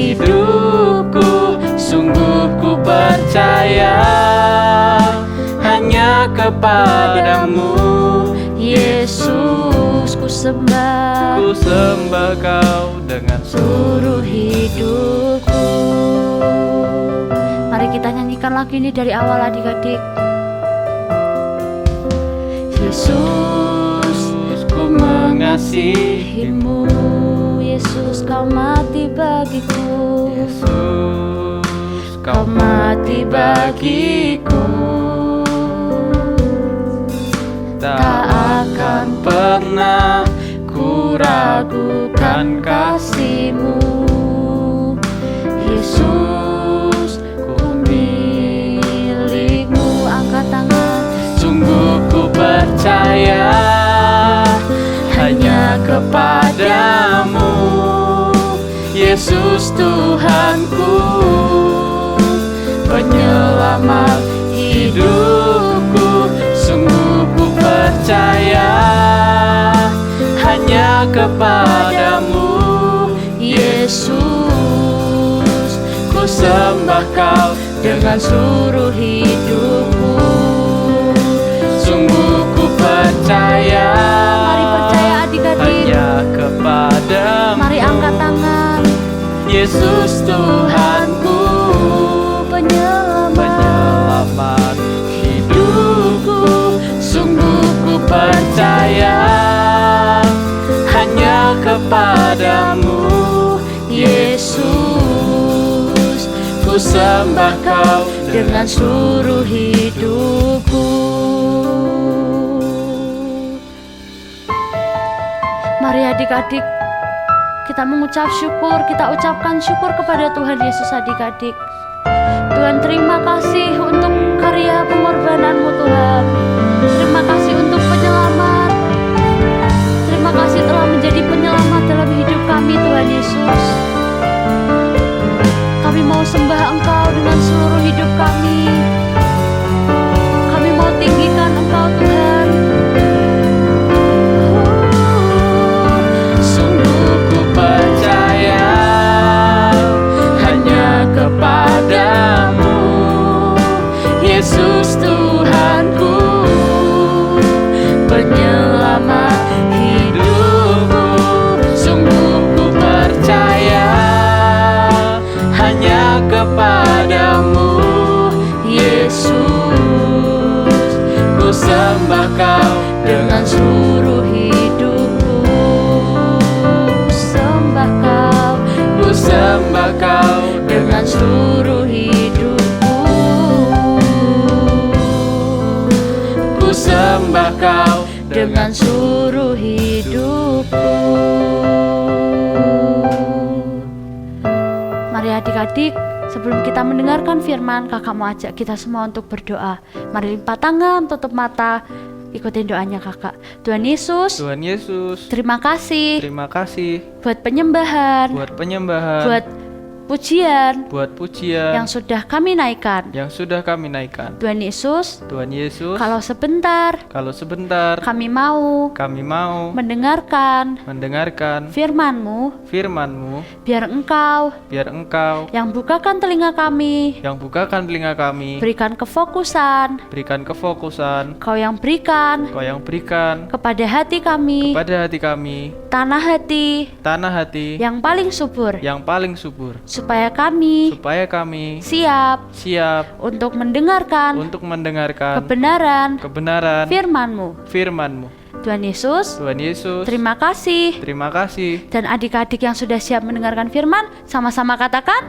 hidupku. Sungguh ku percaya hanya kepadamu, Yesus. Ku sembah Ku sembah Kau dengan seluruh hidupku. Mari kita nyanyikan lagu ini dari awal adik-adik. Yesus, ku mengasihimu. Yesus, Kau mati bagiku. Yesus, Kau mati bagiku. tak akan pernah ku ragukan kasih-Mu. Yesus, ku milik-Mu. Angkat tangan. Sungguh ku percaya hanya kepadamu, Yesus Tuhanku, penyelamat hidupku. Sungguh ku percaya hanya kepadamu, Yesus. Ku sembah Kau dengan seluruh hidupku. Sungguh ku percaya, Mari percaya adik-adik. hanya kepadamu, Mari angkat tangan. Yesus Tuhanku, penyelamat hidupku. Sungguh ku percaya hanya kepadamu, Yesus. Ku sembah Kau dengan seluruh hidupku. Mari adik-adik, kita mengucap syukur, kita ucapkan syukur kepada Tuhan Yesus adik-adik. Tuhan, terima kasih untuk karya pengorbanan-Mu Tuhan. Terima kasih untuk penyelamat. Terima kasih telah menjadi penyelamat dalam hidup kami Tuhan Yesus. Kami mau sembah Engkau dengan seluruh hidup kami. Kami mau tinggikan Engkau Tuhan. Sungguh ku percaya hanya kepadamu, Yesus Tuhanku, penyelamat hidupku. Sungguh ku percaya hanya kepadamu, Yesus. Ku sembah Kau dengan seluruh hidupku. Ku sembah Kau dengan seluruh hidupku. Ku sembah Kau dengan seluruh hidupku. Mari adik-adik, sebelum kita mendengarkan firman, kakak mau ajak kita semua untuk berdoa. Mari lipat tangan, tutup mata, ikutin doanya kakak. Tuhan Yesus, Tuhan Yesus, terima kasih terima kasih buat penyembahan, buat penyembahan, buat pujian buat pujian yang sudah kami naikkan. yang sudah kami naikkan. Tuhan Yesus, Tuhan Yesus, kalau sebentar kalau sebentar kami mau mendengarkan mendengarkan firman-Mu, firman-Mu, biar Engkau biar Engkau yang bukakan telinga kami, yang bukakan telinga kami, berikan kefokusan, berikan kefokusan, Kau yang berikan Kau yang berikan kepada hati kami, pada hati kami, tanah hati tanah hati yang paling subur, yang paling subur, supaya kami supaya kami siap siap untuk mendengarkan untuk mendengarkan kebenaran firman-Mu. firman-Mu. Tuhan Yesus, Tuhan Yesus, terima kasih. terima kasih. Dan adik-adik yang sudah siap mendengarkan firman, sama-sama katakan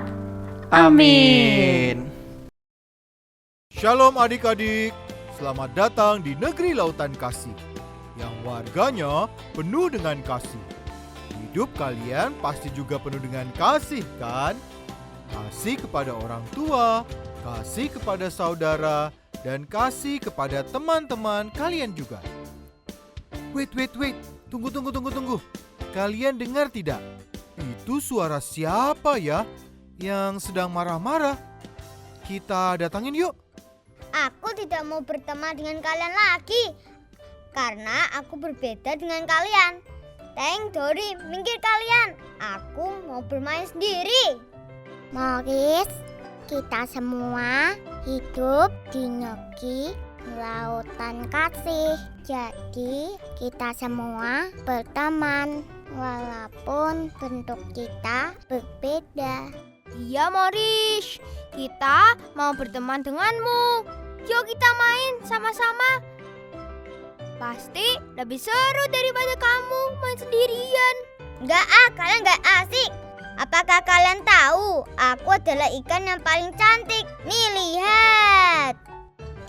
Amin. Shalom adik-adik, selamat datang di negeri lautan kasih yang warganya penuh dengan kasih. Hidup kalian pasti juga penuh dengan kasih kan? Kasih kepada orang tua, kasih kepada saudara, dan kasih kepada teman-teman kalian juga. Wait, tunggu. Kalian dengar tidak? Itu suara siapa ya yang sedang marah-marah? Kita datangin yuk. Aku tidak mau berteman dengan kalian lagi karena aku berbeda dengan kalian. Teng, Dori, minggir kalian. Aku mau bermain sendiri. Morris, kita semua hidup di negeri lautan kasih. Jadi kita semua berteman walaupun bentuk kita berbeda. Iya Morris, kita mau berteman denganmu. Yuk kita main sama-sama. Pasti lebih seru daripada kamu main sendirian. Enggak kalian enggak asik. Apakah kalian tahu aku adalah ikan yang paling cantik? Nih lihat.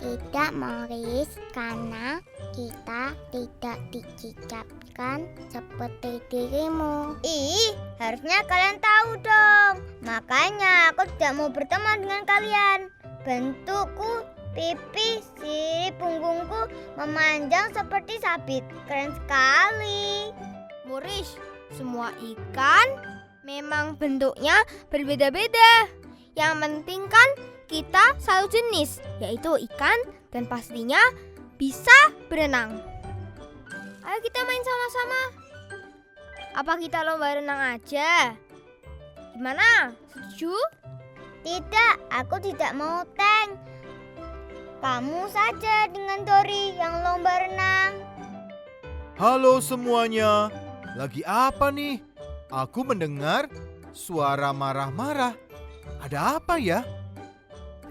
Tidak Morris, karena kita tidak diciptakan seperti dirimu. Harusnya kalian tahu dong. Makanya aku tidak mau berteman dengan kalian. Bentukku, pipi, sirip punggungku memanjang seperti sabit. Keren sekali. Morris, semua ikan memang bentuknya berbeda-beda. Yang penting kan kita satu jenis, yaitu ikan dan pastinya bisa berenang. Ayo kita main sama-sama. Apa kita lomba renang aja? Gimana? Setuju? Tidak, aku tidak mau tank. Kamu saja dengan Dori yang lomba renang. Halo semuanya, lagi apa nih? Aku mendengar suara marah-marah. Ada apa ya?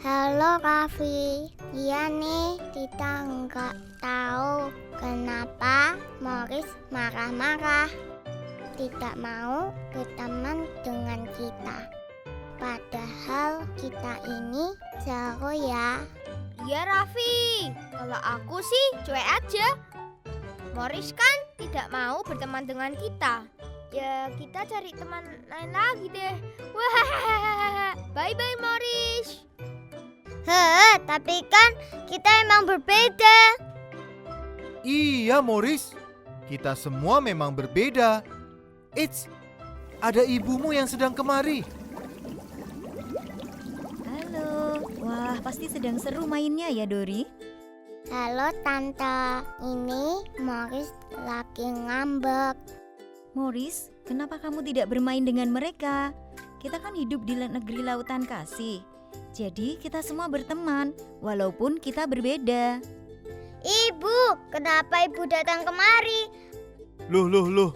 Halo Raffi, iya nih kita nggak tahu kenapa Morris marah-marah. Tidak mau berteman dengan kita. Padahal kita ini seru ya. Iya Raffi, kalau aku sih cuek aja. Morris kan tidak mau berteman dengan kita. Ya kita cari teman lain lagi deh. Wah, bye-bye Morris. Tapi kan kita emang berbeda. Iya Morris, kita semua memang berbeda. Eits, ada ibumu yang sedang kemari. Halo, wah pasti sedang seru mainnya ya Dori. Halo Tante, ini Morris lagi ngambek. Morris, kenapa kamu tidak bermain dengan mereka? Kita kan hidup di negeri lautan kasih. Jadi kita semua berteman, walaupun kita berbeda. Ibu, kenapa ibu datang kemari? Loh,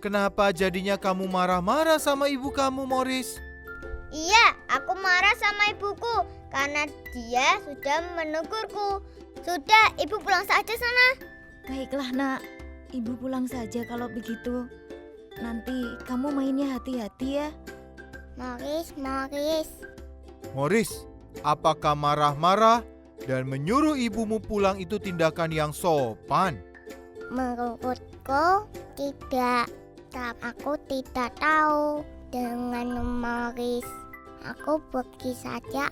kenapa jadinya kamu marah-marah sama ibu kamu, Morris? Iya, aku marah sama ibuku karena dia sudah menegurku. Sudah, ibu pulang saja sana. Baiklah nak, ibu pulang saja kalau begitu. Nanti kamu mainnya hati-hati ya. Morris. Morris, apakah marah-marah dan menyuruh ibumu pulang itu tindakan yang sopan? Menurutku tidak. Aku tidak tahu dengan Morris. Aku pergi saja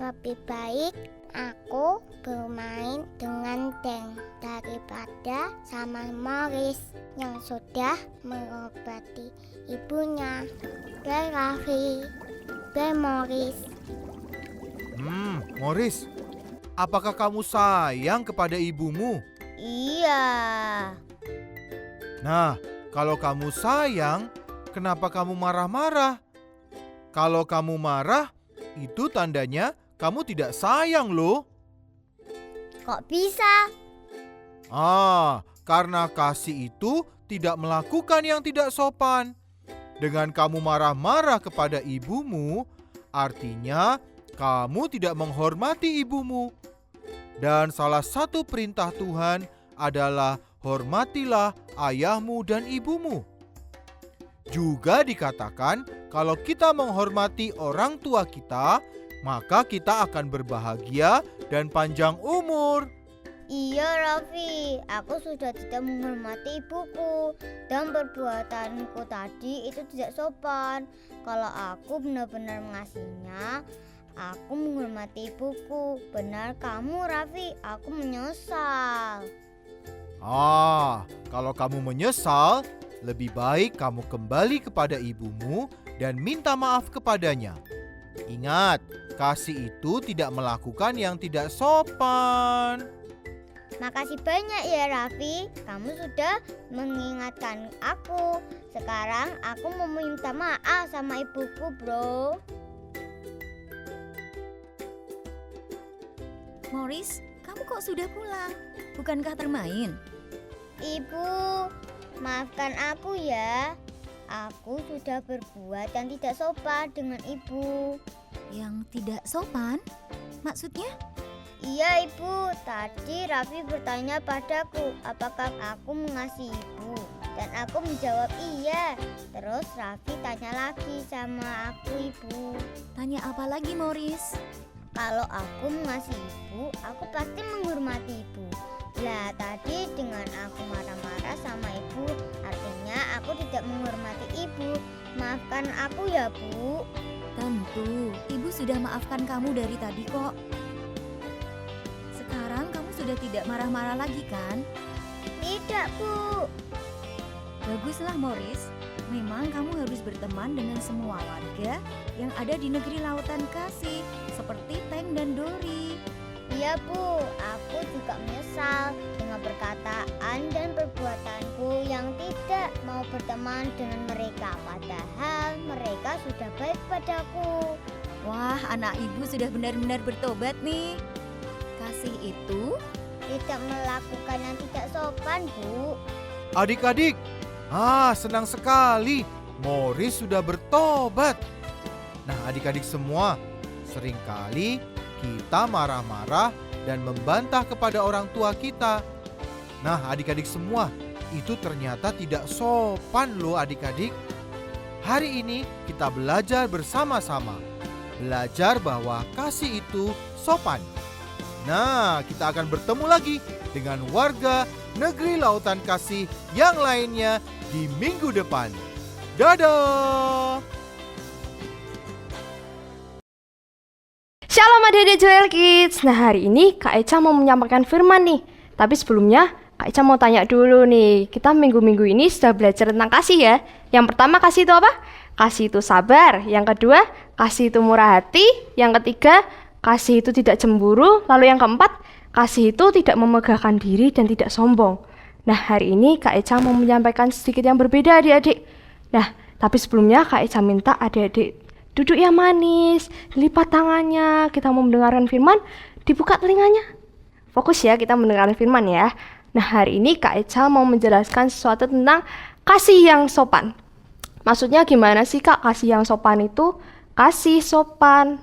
Lebih baik aku bermain dengan Deng daripada sama Morris yang sudah mengobati ibunya. Bye Raffi. Bye Morris. Morris, apakah kamu sayang kepada ibumu? Iya. Nah, kalau kamu sayang, kenapa kamu marah-marah? Kalau kamu marah, itu tandanya kamu tidak sayang loh. Kok bisa? Karena kasih itu tidak melakukan yang tidak sopan. Dengan kamu marah-marah kepada ibumu, artinya kamu tidak menghormati ibumu. Dan salah satu perintah Tuhan adalah hormatilah ayahmu dan ibumu. Juga dikatakan kalau kita menghormati orang tua kita, maka kita akan berbahagia dan panjang umur. Iya Raffi, aku sudah tidak menghormati ibuku dan perbuatanku tadi itu tidak sopan. Kalau aku benar-benar mengasihinya, aku menghormati ibuku. Benar kamu Raffi, aku menyesal. Kalau kamu menyesal, lebih baik kamu kembali kepada ibumu dan minta maaf kepadanya. Ingat, kasih itu tidak melakukan yang tidak sopan. Makasih banyak ya Raffi, kamu sudah mengingatkan aku. Sekarang aku mau minta maaf sama ibuku bro. Morris, kamu kok sudah pulang? Bukankah termain? Ibu, maafkan aku ya. Aku sudah berbuat yang tidak sopan dengan ibu. Yang tidak sopan? Maksudnya? Iya ibu, tadi Raffi bertanya padaku apakah aku mengasihi ibu. Dan aku menjawab iya. Terus Raffi tanya lagi sama aku ibu. Tanya apa lagi, Morris? Kalau aku mengasihi ibu, aku pasti menghormati ibu. Lah tadi dengan aku marah-marah sama ibu, artinya aku tidak menghormati ibu. Maafkan aku ya Bu. Tentu, ibu sudah maafkan kamu dari tadi kok. Sekarang kamu sudah tidak marah-marah lagi kan? Tidak Bu. Baguslah Morris, memang kamu harus berteman dengan semua warga yang ada di negeri lautan kasih, seperti Tank dan Dory. Iya Bu, aku juga menyesal dengan perkataan dan perbuatanku yang tidak mau berteman dengan mereka. Padahal mereka sudah baik padaku. Wah, anak ibu sudah benar-benar bertobat nih. Kasih itu Tidak melakukan yang tidak sopan Bu. Adik-adik, senang sekali. Morris sudah bertobat. Nah, adik-adik semua, seringkali kita marah-marah dan membantah kepada orang tua kita. Nah, adik-adik semua, itu ternyata tidak sopan loh adik-adik. Hari ini kita belajar bersama-sama. Belajar bahwa kasih itu sopan. Nah, kita akan bertemu lagi dengan warga negeri lautan kasih yang lainnya di minggu depan. Dadah! Shalom adik-adik Joel Kids. Nah hari ini Kak Eca mau menyampaikan firman nih. Tapi sebelumnya Kak Eca mau tanya dulu nih. Kita minggu-minggu ini sudah belajar tentang kasih ya. Yang pertama kasih itu apa? Kasih itu sabar. Yang kedua kasih itu murah hati. Yang ketiga kasih itu tidak cemburu. Lalu yang keempat kasih itu tidak memegahkan diri dan tidak sombong. Nah hari ini Kak Eca mau menyampaikan sedikit yang berbeda adik-adik. Nah tapi sebelumnya Kak Eca minta adik-adik duduk yang manis, lipat tangannya, kita mau mendengarkan firman, dibuka telinganya. Fokus ya, kita mendengarkan firman ya. Nah hari ini Kak Eca mau menjelaskan sesuatu tentang kasih yang sopan. Maksudnya gimana sih Kak kasih yang sopan itu? Kasih sopan,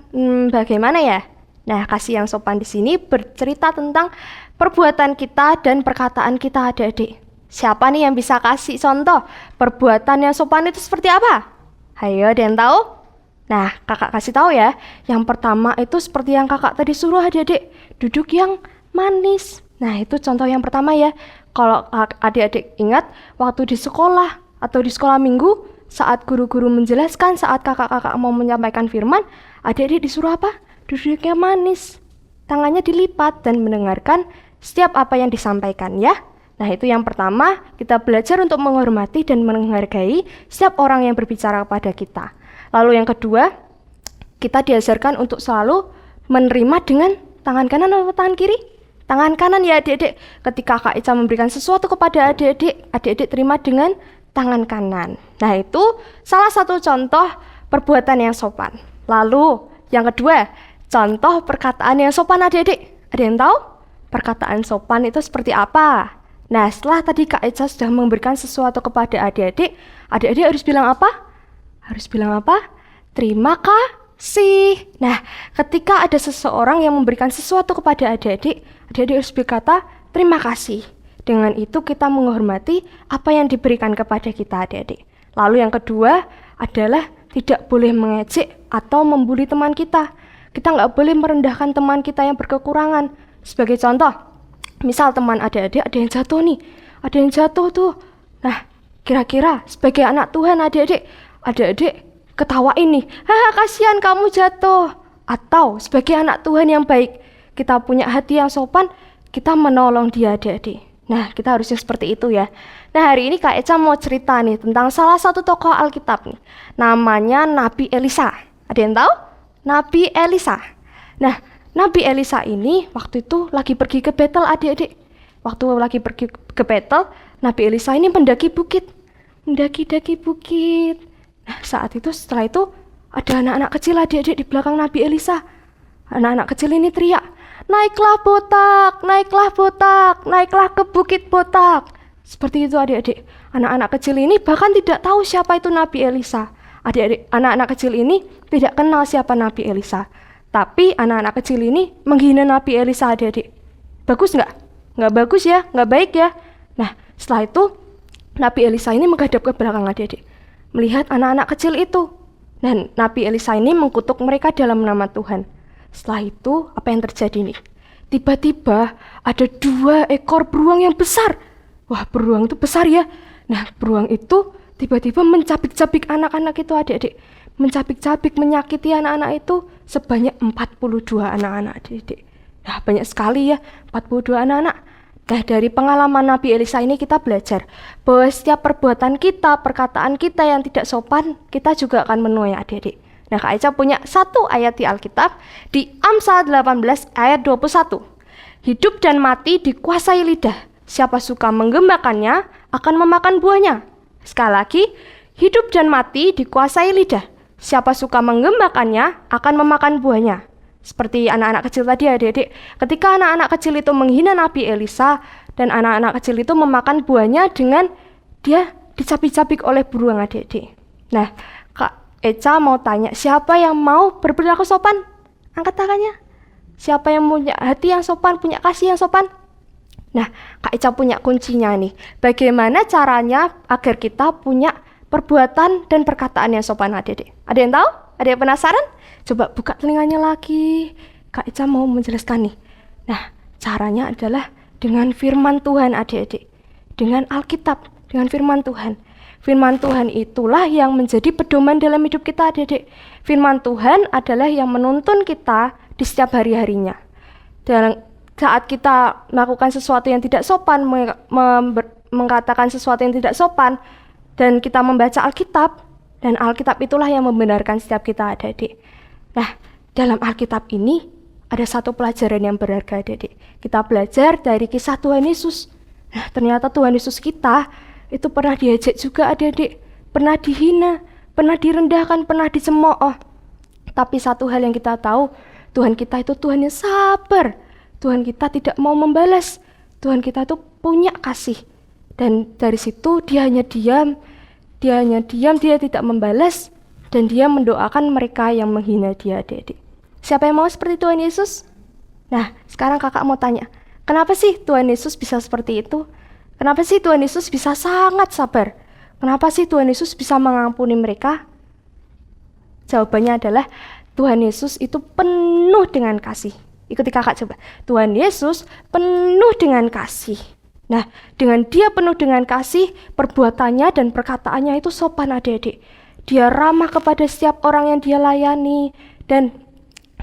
bagaimana ya? Nah kasih yang sopan di sini bercerita tentang perbuatan kita dan perkataan kita adik-adik. Siapa nih yang bisa kasih contoh perbuatan yang sopan itu seperti apa? Ayo, ada yang tahu? Nah, kakak kasih tahu ya. Yang pertama itu seperti yang kakak tadi suruh adik-adik, duduk yang manis. Nah, itu contoh yang pertama ya. Kalau adik-adik ingat waktu di sekolah atau di sekolah minggu, saat guru-guru menjelaskan, saat kakak-kakak mau menyampaikan firman, adik-adik disuruh apa? Duduk yang manis. Tangannya dilipat dan mendengarkan setiap apa yang disampaikan ya. Nah, itu yang pertama, kita belajar untuk menghormati dan menghargai setiap orang yang berbicara kepada kita. Lalu yang kedua, kita diajarkan untuk selalu menerima dengan tangan kanan atau tangan kiri? Tangan kanan ya adik-adik. Ketika Kak Eca memberikan sesuatu kepada adik-adik, adik-adik terima dengan tangan kanan. Nah itu salah satu contoh perbuatan yang sopan. Lalu yang kedua, contoh perkataan yang sopan adik-adik. Ada yang tahu? Perkataan sopan itu seperti apa? Nah setelah tadi Kak Eca sudah memberikan sesuatu kepada adik-adik, adik-adik harus bilang apa? Harus bilang apa? Terima kasih. Nah, ketika ada seseorang yang memberikan sesuatu kepada adik-adik, adik-adik harus berkata terima kasih. Dengan itu kita menghormati apa yang diberikan kepada kita adik-adik. Lalu yang kedua adalah tidak boleh mengejek atau membuli teman kita. Kita nggak boleh merendahkan teman kita yang berkekurangan. Sebagai contoh, misal teman adik-adik ada yang jatuh nih, ada yang jatuh tuh. Nah, kira-kira sebagai anak Tuhan adik-adik ketawain nih, kasihan kamu jatuh. Atau sebagai anak Tuhan yang baik, kita punya hati yang sopan, kita menolong dia adik-adik. Nah, kita harusnya seperti itu ya. Nah, hari ini Kak Eca mau cerita nih tentang salah satu tokoh Alkitab nih. Namanya Nabi Elisa. Ada yang tahu? Nabi Elisa. Nah, Nabi Elisa ini waktu itu lagi pergi ke Betel adik-adik. Waktu lagi pergi ke Betel, Nabi Elisa ini mendaki bukit. Mendaki-daki bukit. Nah, setelah itu ada anak-anak kecil adik-adik di belakang Nabi Elisa. Anak-anak kecil ini teriak, naiklah botak, naiklah botak, naiklah ke bukit botak. Seperti itu adik-adik. Anak-anak kecil ini bahkan tidak tahu siapa itu Nabi Elisa. Adik-adik, anak-anak kecil ini tidak kenal siapa Nabi Elisa. Tapi anak-anak kecil ini menghina Nabi Elisa adik-adik. Bagus nggak? Nggak bagus ya, nggak baik ya. Nah, setelah itu Nabi Elisa ini menghadap ke belakang adik-adik, melihat anak-anak kecil itu. Dan Nabi Elisa ini mengkutuk mereka dalam nama Tuhan. Setelah itu, apa yang terjadi nih? Tiba-tiba ada 2 ekor beruang yang besar. Wah, beruang itu besar ya. Nah, beruang itu tiba-tiba mencabik-cabik anak-anak itu adik-adik. Mencabik-cabik, menyakiti anak-anak itu sebanyak 42 anak-anak adik-adik. Nah, banyak sekali ya, 42 anak-anak. Nah, dari pengalaman Nabi Elisa ini kita belajar bahwa setiap perbuatan kita, perkataan kita yang tidak sopan, kita juga akan menuai adik-adik. Nah, Kak Eca punya satu ayat di Alkitab, di Amsal 18 ayat 21. Hidup dan mati dikuasai lidah. Siapa suka menggemakannya akan memakan buahnya. Sekali lagi, hidup dan mati dikuasai lidah. Siapa suka menggemakannya akan memakan buahnya. Seperti anak-anak kecil tadi adik-adik, ketika anak-anak kecil itu menghina Nabi Elisa, dan anak-anak kecil itu memakan buahnya dengan dia dicabik-cabik oleh beruang adik-adik. Nah, Kak Eca mau tanya, siapa yang mau berperilaku sopan? Angkat tangannya. Siapa yang punya hati yang sopan, punya kasih yang sopan? Nah, Kak Eca punya kuncinya nih. Bagaimana caranya agar kita punya perbuatan dan perkataan yang sopan adik-adik? Ada yang tahu? Ada yang penasaran? Coba buka telinganya lagi. Kak Eca mau menjelaskan nih. Nah, caranya adalah dengan firman Tuhan adik-adik. Dengan Alkitab, dengan firman Tuhan. Firman Tuhan itulah yang menjadi pedoman dalam hidup kita adik-adik. Firman Tuhan adalah yang menuntun kita di setiap hari-harinya. Dan saat kita melakukan sesuatu yang tidak sopan, mengatakan sesuatu yang tidak sopan, dan kita membaca Alkitab, dan Alkitab itulah yang membenarkan setiap kita adik-adik. Nah, dalam Alkitab ini ada satu pelajaran yang berharga adik-adik. Kita belajar dari kisah Tuhan Yesus. Nah, ternyata Tuhan Yesus kita itu pernah diejek juga adik-adik. Pernah dihina, pernah direndahkan, pernah dicemooh. Tapi satu hal yang kita tahu, Tuhan kita itu Tuhan yang sabar. Tuhan kita tidak mau membalas. Tuhan kita itu punya kasih. Dan dari situ dia hanya diam, dia tidak membalas, dan dia mendoakan mereka yang menghina dia adik-adik. Siapa yang mau seperti Tuhan Yesus? Nah, sekarang kakak mau tanya, kenapa sih Tuhan Yesus bisa seperti itu? Kenapa sih Tuhan Yesus bisa sangat sabar? Kenapa sih Tuhan Yesus bisa mengampuni mereka? Jawabannya adalah Tuhan Yesus itu penuh dengan kasih. Ikuti kakak coba. Tuhan Yesus penuh dengan kasih. Nah, dengan dia penuh dengan kasih, perbuatannya dan perkataannya itu sopan adik-adik. Dia ramah kepada setiap orang yang dia layani. Dan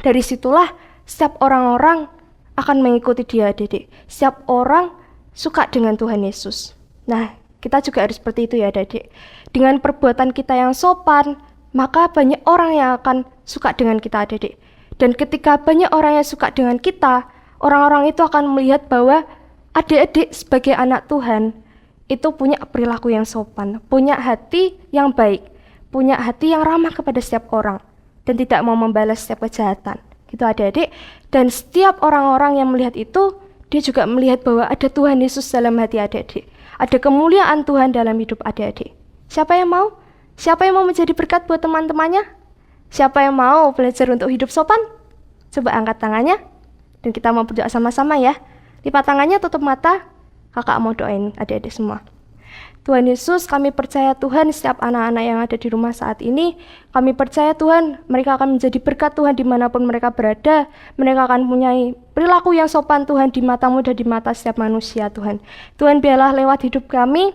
dari situlah setiap orang-orang akan mengikuti dia adik-adik. Setiap orang suka dengan Tuhan Yesus. Nah, kita juga harus seperti itu ya adik-adik. Dengan perbuatan kita yang sopan, maka banyak orang yang akan suka dengan kita adik-adik. Dan ketika banyak orang yang suka dengan kita, orang-orang itu akan melihat bahwa adik-adik sebagai anak Tuhan itu punya perilaku yang sopan, punya hati yang baik, punya hati yang ramah kepada setiap orang, dan tidak mau membalas setiap kejahatan. Gitu adik-adik. Dan setiap orang-orang yang melihat itu, dia juga melihat bahwa ada Tuhan Yesus dalam hati adik-adik. Ada kemuliaan Tuhan dalam hidup adik-adik. Siapa yang mau? Siapa yang mau menjadi berkat buat teman-temannya? Siapa yang mau belajar untuk hidup sopan? Coba angkat tangannya. Dan kita mau berdoa sama-sama ya. Lipat tangannya, tutup mata. Kakak mau doain adik-adik semua. Tuhan Yesus, kami percaya Tuhan setiap anak-anak yang ada di rumah saat ini, kami percaya Tuhan mereka akan menjadi berkat Tuhan dimanapun mereka berada. Mereka akan mempunyai perilaku yang sopan Tuhan di mata-Mu dan di mata setiap manusia Tuhan. Tuhan, biarlah lewat hidup kami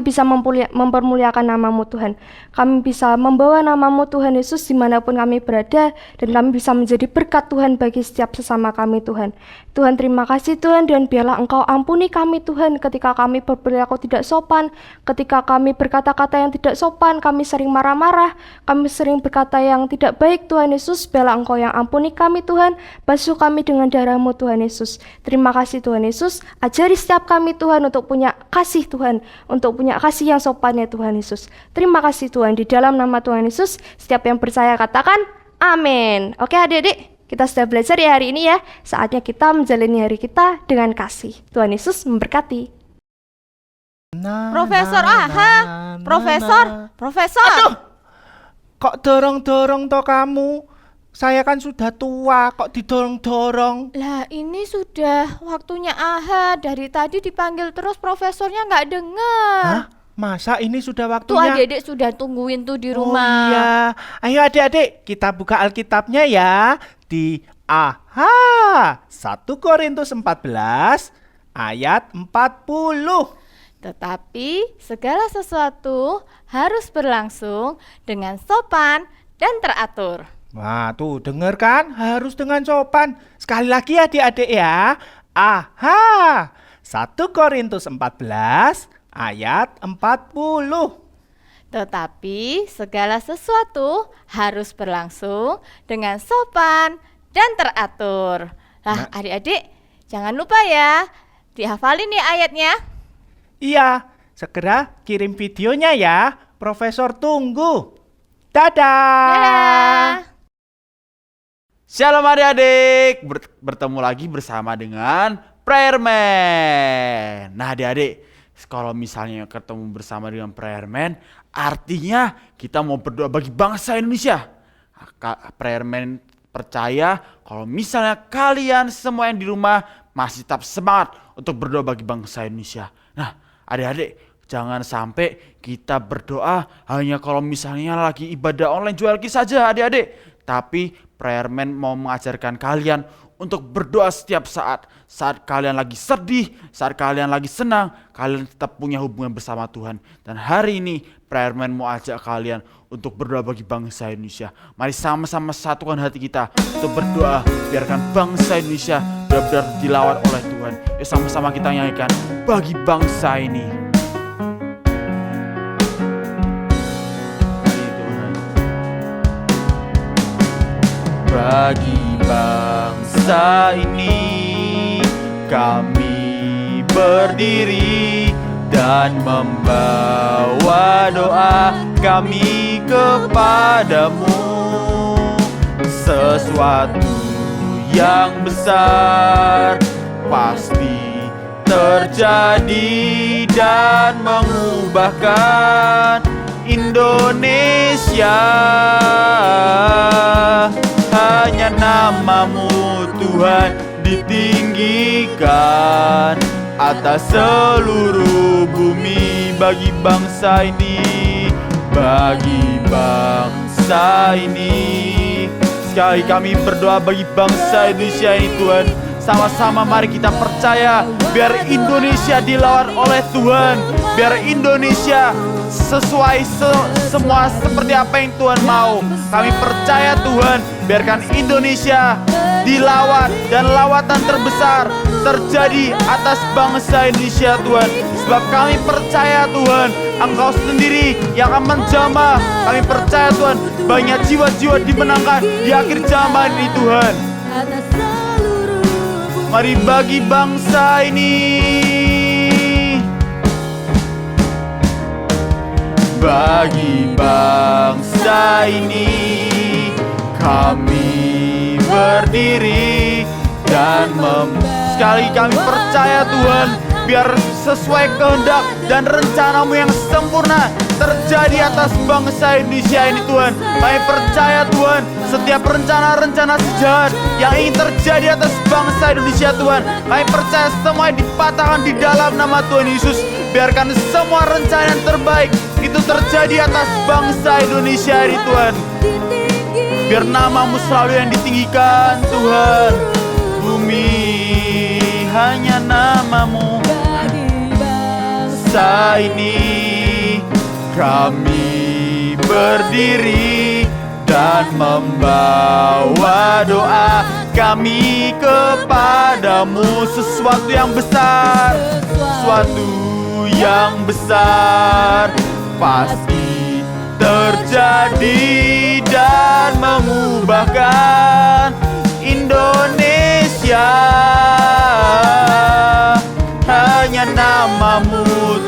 bisa mempermuliakan nama-Mu Tuhan. Kami bisa membawa nama-Mu Tuhan Yesus dimanapun kami berada, dan kami bisa menjadi berkat Tuhan bagi setiap sesama kami Tuhan. Tuhan, terima kasih Tuhan, dan biarlah Engkau ampuni kami Tuhan ketika kami berperilaku tidak sopan, ketika kami berkata-kata yang tidak sopan, kami sering marah-marah, kami sering berkata yang tidak baik Tuhan Yesus. Biarlah Engkau yang ampuni kami Tuhan, basuh kami dengan darah-Mu Tuhan Yesus. Terima kasih Tuhan Yesus, ajari setiap kami Tuhan untuk punya kasih Tuhan, untuk punya kasih yang sopan ya Tuhan Yesus. Terima kasih Tuhan, di dalam nama Tuhan Yesus, setiap yang percaya katakan amin. Oke adik-adik, Kita sudah belajar ya hari ini ya. Saatnya kita menjalani hari kita dengan kasih. Tuhan Yesus memberkati. Profesor, Profesor. Aduh, kok dorong-dorong toh kamu? Saya kan sudah tua, kok didorong-dorong? Lah ini sudah waktunya Ahad. Dari tadi dipanggil terus profesornya nggak dengar. Hah? Masa ini sudah Tuh waktunya? adik-adik sudah tungguin tuh di Oh rumah. iya, ayo adik-adik kita buka Alkitabnya ya. Di 1 Korintus 14 ayat 40. Tetapi segala sesuatu harus berlangsung dengan sopan dan teratur. Wah tuh denger kan, harus dengan sopan. Sekali lagi adik-adik ya. 1 Korintus 14 ayat 40. Tetapi segala sesuatu harus berlangsung dengan sopan dan teratur. Nah, adik-adik jangan lupa ya, dihafalin ya ayatnya. Iya, segera kirim videonya ya. Profesor tunggu. Dadah. Dadah. Shalom adik-adik, bertemu lagi bersama dengan Prayer Man. Nah adik-adik, kalau misalnya ketemu bersama dengan Prayer Man, artinya kita mau berdoa bagi bangsa Indonesia. Prayer Man percaya kalau misalnya kalian semua yang di rumah masih tetap semangat untuk berdoa bagi bangsa Indonesia. Nah adik-adik, jangan sampai kita berdoa hanya kalau misalnya lagi ibadah online jual saja adik-adik. Tapi Prayer Man mau mengajarkan kalian untuk berdoa setiap saat. Saat kalian lagi sedih, saat kalian lagi senang, kalian tetap punya hubungan bersama Tuhan. Dan hari ini Prayer Man mau ajak kalian untuk berdoa bagi bangsa Indonesia. Mari sama-sama satukan hati kita untuk berdoa. Biarkan bangsa Indonesia benar-benar dilawan oleh Tuhan. Yuk sama-sama kita nyanyikan bagi bangsa ini. Bagi bangsa ini kami berdiri dan membawa doa kami kepadamu. Sesuatu yang besar pasti terjadi dan mengubahkan Indonesia. Hanya namamu Tuhan ditinggikan atas seluruh bumi. Bagi bangsa ini, bagi bangsa ini, sekali kami berdoa bagi bangsa Indonesia ini Tuhan. Sama-sama mari kita percaya biar Indonesia dilawan oleh Tuhan. Biar Indonesia sesuai semua seperti apa yang Tuhan mau. Kami percaya Tuhan, biarkan Indonesia dilawan dan lawatan terbesar terjadi atas bangsa Indonesia Tuhan. Sebab kami percaya Tuhan, Engkau sendiri yang akan menjamah. Kami percaya Tuhan, banyak jiwa-jiwa dimenangkan di akhir zaman ini Tuhan. Mari bagi bangsa ini, bagi bangsa ini kami berdiri dan sekali kami percaya Tuhan, biar sesuai kehendak dan rencanamu yang sempurna terjadi atas bangsa Indonesia ini Tuhan. Kami percaya Tuhan, setiap rencana-rencana sejahat yang ingin terjadi atas bangsa Indonesia Tuhan, kami percaya semua dipatahkan di dalam nama Tuhan Yesus. Biarkan semua rencana yang terbaik itu terjadi atas bangsa Indonesia ini Tuhan. Biar namamu selalu yang ditinggikan Tuhan. Bumi hanya namamu. Bangsa ini kami berdiri dan membawa doa kami kepadamu. Sesuatu yang besar, sesuatu yang besar pasti terjadi dan mengubahkan Indonesia. Hanya namamu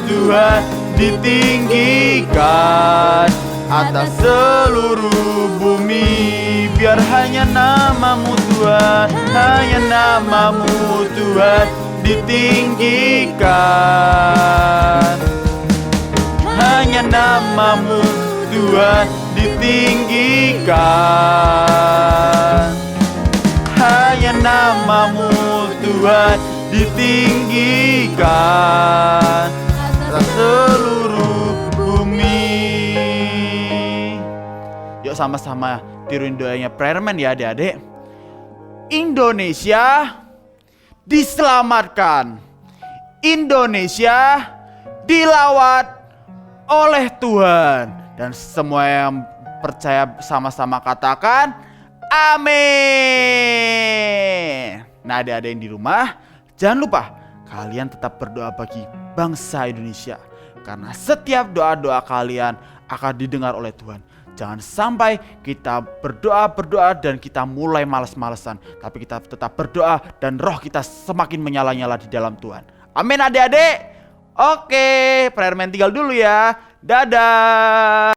Tuhan ditinggikan atas seluruh bumi. Biar hanya namamu Tuhan Tuhan, hanya namamu Tuhan ditinggikan. Hanya namamu Tuhan ditinggikan. Hanya namamu Tuhan ditinggikan atas seluruh bumi. Yuk sama-sama tiruin doanya Prayerman ya adik-adik. Indonesia diselamatkan. Indonesia dilawat oleh Tuhan. Dan semua yang percaya sama-sama katakan amin. Nah adik-adik yang di rumah, jangan lupa kalian tetap berdoa bagi bangsa Indonesia. Karena setiap doa-doa kalian akan didengar oleh Tuhan. Jangan sampai kita berdoa dan kita mulai malas-malesan. Tapi kita tetap berdoa dan roh kita semakin menyala-nyala di dalam Tuhan. Amin adik-adik. Oke, Prayerman tinggal dulu ya. Dadah.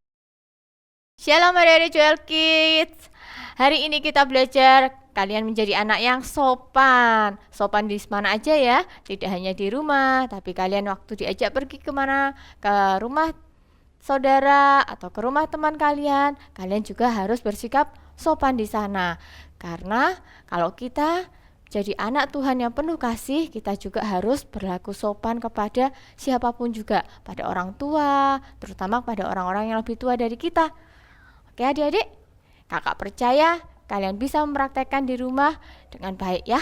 Shalom adik-adik Joel Kids. Hari ini kita belajar kalian menjadi anak yang sopan. Sopan di mana aja ya, tidak hanya di rumah, tapi kalian waktu diajak pergi kemana, ke rumah saudara atau ke rumah teman kalian juga harus bersikap sopan di sana. Karena kalau kita jadi anak Tuhan yang penuh kasih, kita juga harus berlaku sopan kepada siapapun juga, pada orang tua, terutama pada orang-orang yang lebih tua dari kita. Oke adik-adik, kakak percaya kalian bisa mempraktekkan di rumah dengan baik ya.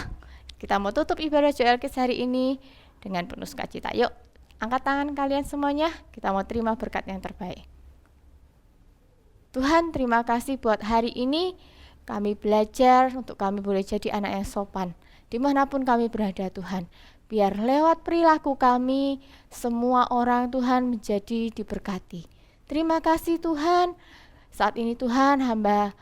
Kita mau tutup ibadah Joel Kids hari ini dengan penuh sukacita. Yuk, angkat tangan kalian semuanya, kita mau terima berkat yang terbaik. Tuhan, terima kasih buat hari ini. Kami belajar untuk kami boleh jadi anak yang sopan dimanapun kami berada Tuhan. Biar lewat perilaku kami, semua orang Tuhan menjadi diberkati. Terima kasih Tuhan. Saat ini Tuhan, hamba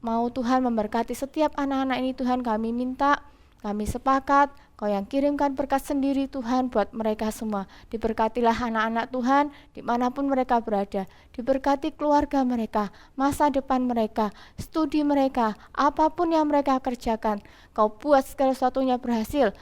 mau Tuhan memberkati setiap anak-anak ini Tuhan. Kami minta, kami sepakat, Kau yang kirimkan berkat sendiri Tuhan buat mereka semua. Diberkatilah anak-anak Tuhan dimanapun mereka berada. Diberkati keluarga mereka, masa depan mereka, studi mereka, apapun yang mereka kerjakan. Kau buat segala sesuatunya berhasil.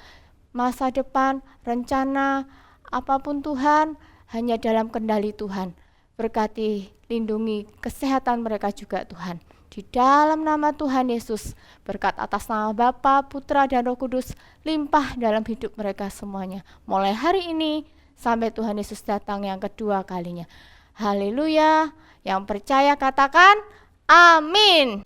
Masa depan, rencana, apapun Tuhan, hanya dalam kendali Tuhan. Berkati, lindungi kesehatan mereka juga Tuhan. Di dalam nama Tuhan Yesus, berkat atas nama Bapa, Putra, dan Roh Kudus, limpah dalam hidup mereka semuanya. Mulai hari ini, sampai Tuhan Yesus datang yang kedua kalinya. Haleluya. Yang percaya katakan, amin.